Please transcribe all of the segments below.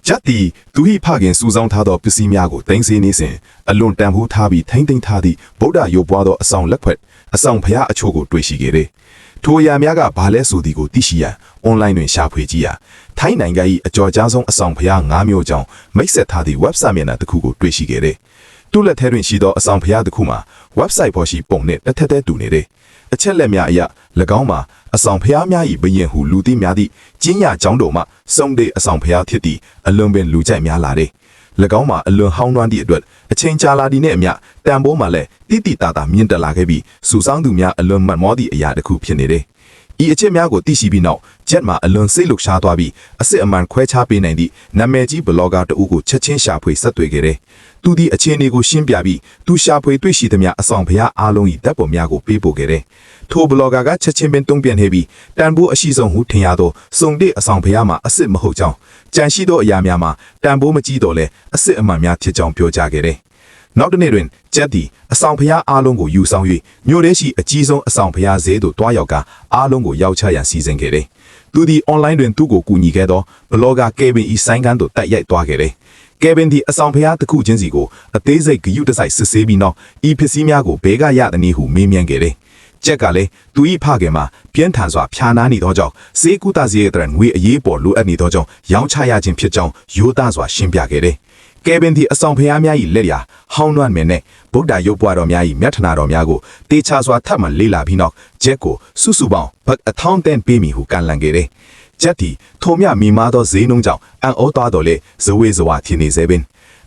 ဂျက်တီသူဟိဖခင်စူဆောင်းထားသောပစ္စည်းများကိုတင်စီနေစဉ်အလွန်တန်ဖိုးထားပြီးထိမ့်သိမ်းထားသည့်ဗုဒ္ဓရုပ်ပွားသောအဆောင်လက်ခွက်အဆောင်ဖျားအချို့ကိုတွေ့ရှိခဲ့တယ်။ထိုအရာများကဘာလဲဆိုသည်ကိုသိရှိရန်အွန်လိုင်းတွင်ရှာဖွေကြည့်ရာထိုင်းနိုင်ငံ၏အကျော်ကြားဆုံးအဆောင်ဖျား၅မျိုးကြောင့်မိတ်ဆက်ထားသည့် website မျက်နှာတစ်ခုကိုတွေ့ရှိခဲ့တယ်။သူ့လက်ထဲတွင်ရှိသောအဆောင်ဖျားတစ်ခုမှာ website ပေါ်ရှိပုံနှင့်တစ်ထက်တည်းတူနေတယ်။အချက်လက်များအရ၎င်းမှာအဆောင်ဖျားများ၏ဘရင်ဟုလူသိများသည့်ကျင်းရကျောင်းတော်မှစုံတဲ့အဆောင်ဖျားဖြစ်သည့်အလွန်ပင်လူကြိုက်များလာတယ်။၎င်းမှာအလွန်ဟောင်းနှွမ်းသည့်အတွက်အချိန်ကြာလာသည့်နှင့်အမျှတန်ဖိုးမှလည်းတိတိတသာမြင့်တက်လာခဲ့ပြီးစူဆောင်းသူများအလွန်မှတ်မောသည့်အရာတစ်ခုဖြစ်နေတယ်။ဤအချက်များကိုသိရှိပြီးနောက်ဂျက်မှာအလွန်စိတ်လှုပ်ရှားသွားပြီးအစစ်အမှန်ခွဲခြားပေးနိုင်သည့်နာမည်ကြီးဘလော့ဂါတဦးကိုချက်ချင်းရှာဖွေဆက်သွယ်ခဲ့တယ်။သူဒီအခြေအနေကိုရှင်းပြပြီးသူရှာဖွေတွေ့ရှိသမျှအဆောင်ဖျားအားလုံး၏ဓာတ်ပုံများကိုပေးပို့ခဲ့တယ်။ထိုဘလော့ဂါကချက်ချင်းပင်တုံ့ပြန်နေပြီးတန်ဖိုးအရှိဆုံးဟုထင်ရသောစုံတဲ့အဆောင်ဖျားမှာအစစ်မဟုတ်ကြောင်းကြံရှိသောအရာများမှာတန်ဖိုးမကြီးတော့လဲအစစ်အမှန်များဖြစ်ကြောင်းပြောကြားခဲ့တယ်။နောက်တစ်နေ့တွင်ဂျက်တီအဆောင်ဖျားအားလုံးကိုယူဆောင်၍မြို့ထဲရှိအကြီးဆုံးအဆောင်ဖျားဈေးသို့တွားရောက်ကအားလုံးကိုရောက်ချရန်စီစဉ်ခဲ့တယ်။သူသည်အွန်လိုင်းတွင်သူ့ကိုကူညီခဲ့သောဘလော့ဂါကေဗင်၏ဆိုင်းကန်းသို့တက်ရိုက်သွားခဲ့တယ်။ကေဗင်သည်အဆောင်ဖျားတစ်ခုချင်းစီကိုအသေးစိတ်ဂရုတစိုက်စစ်ဆေးပြီးနောက်ဤပစ္စည်းများကိုဘဲကရသည်နည်းဟုမေးမြန်းခဲ့တယ်။ဂျက်ကလည်းသူ၏ဖခင်မှာပြင်းထန်စွာဖျားနားနေသောကြောင့်စေကူတာစီရဲ့တရငွေအရေးပေါ်လိုအပ်နေသောကြောင့်ရောင်းချရခြင်းဖြစ်ကြောင်းရိုးသားစွာရှင်းပြခဲ့တယ်။ကေဗင်သည်အဆောင်ဖျားများ၏လက်ရာဟောင်းနှွမ်းမင်းနှင့်ဗုဒ္ဓရုပ်ပွားတော်များ၏မျက်ထနာတော်များကိုတေချာစွာထပ်မံလေ့လာပြီးနောက်ဂျက်ကိုစုစုပေါင်းဘတ်1000ပေးမည်ဟုကန့်လန့်ခဲ့တယ်။ဂျက်သည်ထိုမြမိမာသောဈေးနှုန်းကြောင့်အံ့ဩသွားတော်လေဇဝေဇဝါထင်နေစေပင်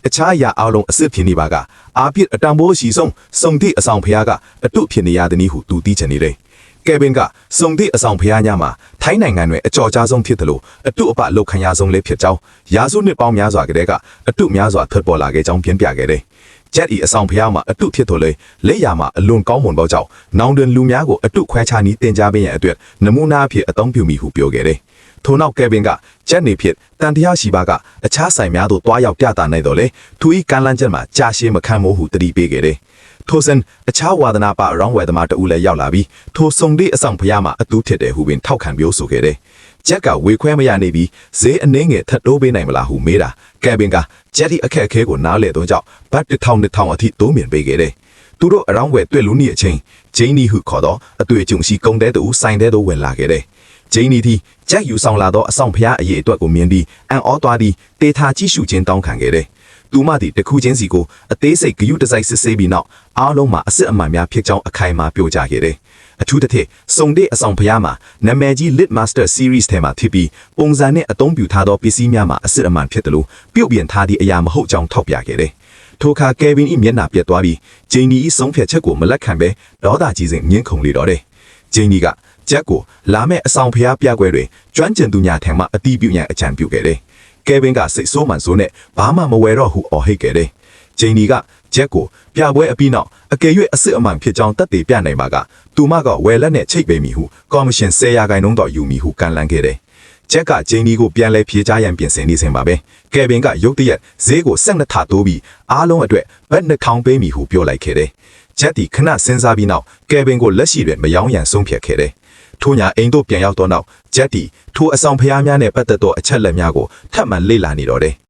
အခြားအရာအလုံးအစစ်ဖြစ်နေပါကအာပြစ်အတံပိုးရှိဆုံးစုံသည့်အဆောင်ဖျားကအတုဖြစ်နေရသည်နည်းဟုသူသိချင်နေတယ်။ကေဗင်ကစုံသည့်အဆောင်ဖျားညမှာထိုင်းနိုင်ငံတွင်အကြော်ကြားဆုံးဖြစ်သလိုအတုအပလောက်ခံရဆုံးလည်းဖြစ်ကြောင်းရာစုနှစ်ပေါင်းများစွာကတည်းကအတုများစွာထွက်ပေါ်လာခဲ့ကြောင်းပြပြခဲ့တယ်။ဂျက်ဤအဆောင်ဖျားမှာအတုဖြစ်တော်လေလက်ရာမှာအလွန်ကောင်းမွန်သောကြောင့်နောင်တွင်လူများကိုအတုခွဲခြားနည်းတင်ကြားပေးရန်အတွက်နမူနာအဖြစ်အသုံးပြုမိဟုပြောခဲ့တယ်။ထို့နောက်ကယ်ဗင်ကဂျက်နေဖြစ်တန်တရားရှိပါကအခြားဆိုင်များသို့တွားရောက်ပြသနိုင်တော်လေသူ၏ကမ်းလှမ်းချက်မှာကြာရှည်မခံမို့ဟုတတိပေးခဲ့တယ်။ထိုစဉ်အခြားဝါဒနာပအရောင်းဝယ်သမားတဦးလည်းရောက်လာပြီးထိုစုံတဲ့အဆောင်ဖျားမှာအတူဖြစ်တယ်ဟုပင်ထောက်ခံပြောဆိုခဲ့တယ်။ဂျက်ကဝေခွဲမရနေပြီးဈေးအနှင်းငယ်ထပ်တိုးပေးနိုင်မလားဟုမေးတာကယ်ဗင်ကဂျက်၏အခက်အခဲကိုနားလည်သောကြောင့်ဘတ်1000အထိတိုးမြင့်ပေးခဲ့တယ်။သူတို့အရောင်းဝယ်တွေ့လူနီအချင်းဂျိန်းနီဟုခေါ်သောအတွေ့အကြုံရှိကုန်းတဲ့သူဆိုင်တဲ့သူဝင်လာခဲ့တယ်။ဂျိန်းနီသည်ဂျက်ယူဆောင်လာသောအဆောင်ဖျားအရေးအတွက်ကိုမြင်ပြီးအံ့ဩသွားပြီးတေထာကြည့်ရှုခြင်းတောင်းခံခဲ့တယ်။သူမသည်တခုချင်းစီကိုအသေးစိတ်ဂရုတစိုက်စစ်ဆေးပြီးနောက်အားလုံးမှာအစစ်အမှန်များဖြစ်ကြောင်းအခိုင်အမာပြောကြားခဲ့တယ်။အထူးသဖြင့်စုံတဲ့အဆောင်ဖျားမှာနာမည်ကြီး Lit Master Series ထဲမှာဖြစ်ပြီးပုံစံနဲ့အသုံးပြုထားသောပစ္စည်းများမှာအစစ်အမှန်ဖြစ်တယ်လို့ပြုတ်ပြင်ထားသည့်အရာမဟုတ်ကြောင်းထောက်ပြခဲ့တယ်။ထိုအခါကယ်ဗင်၏မျက်နှာပြတ်သွားပြီးဂျိန်းနီ၏ဆုံးဖြတ်ချက်ကိုမလက်ခံဘဲဒေါသကြီးစဉ်ငင်းခုန်လေတော့တယ်။ဂျိန်းနီကဂျက်ကိုလာမဲ့အဆောင်ဖျားပြပွဲတွင်ကျွမ်းကျင်သူများထံမှအတိပြုရန်အကြံပြုခဲ့တယ်။ကယ်ဗင်ကစိတ်ဆိုးမှန်ဆိုးနဲ့ဘာမှမဝယ်တော့ဟုအော်ဟစ်ခဲ့တယ်။ဂျိန်းနီကဂျက်ကိုပြပွဲအပြီးနောက်အကယ်၍အစစ်အမှန်ဖြစ်ကြောင်းသက်သေပြနိုင်ပါကသူမကဝယ်လက်နဲ့ချိတ်ပေးမိဟုကော်မရှင်10%တော့ယူမိဟုကန့်လန့်ခဲ့တယ်။ဂျက်ကဂျိန်းနီကိုပြန်လဲဖြေချရန်ပြင်ဆင်နေစဉ်ပါပဲ။ကယ်ဗင်ကရုတ်တရက်ဈေးကို12ထတိုးပြီးအားလုံးအတွက်ဘတ်2000ပေးမိဟုပြောလိုက်ခဲ့တယ်။ဂျက်ဒီခဏစဉ်းစားပြီးနောက်ကယ်ဗင်ကိုလက်ရှိတွင်မယောင်းရန်ဆုံးဖြတ်ခဲ့တယ်။ထို့ညာအိမ်သို့ပြန်ရောက်တော့နောက်ဂျက်ဒီထိုအဆောင်ဖျားများနဲ့ပတ်သက်သောအချက်လက်များကိုထပ်မံလေ့လာနေတော့တယ်။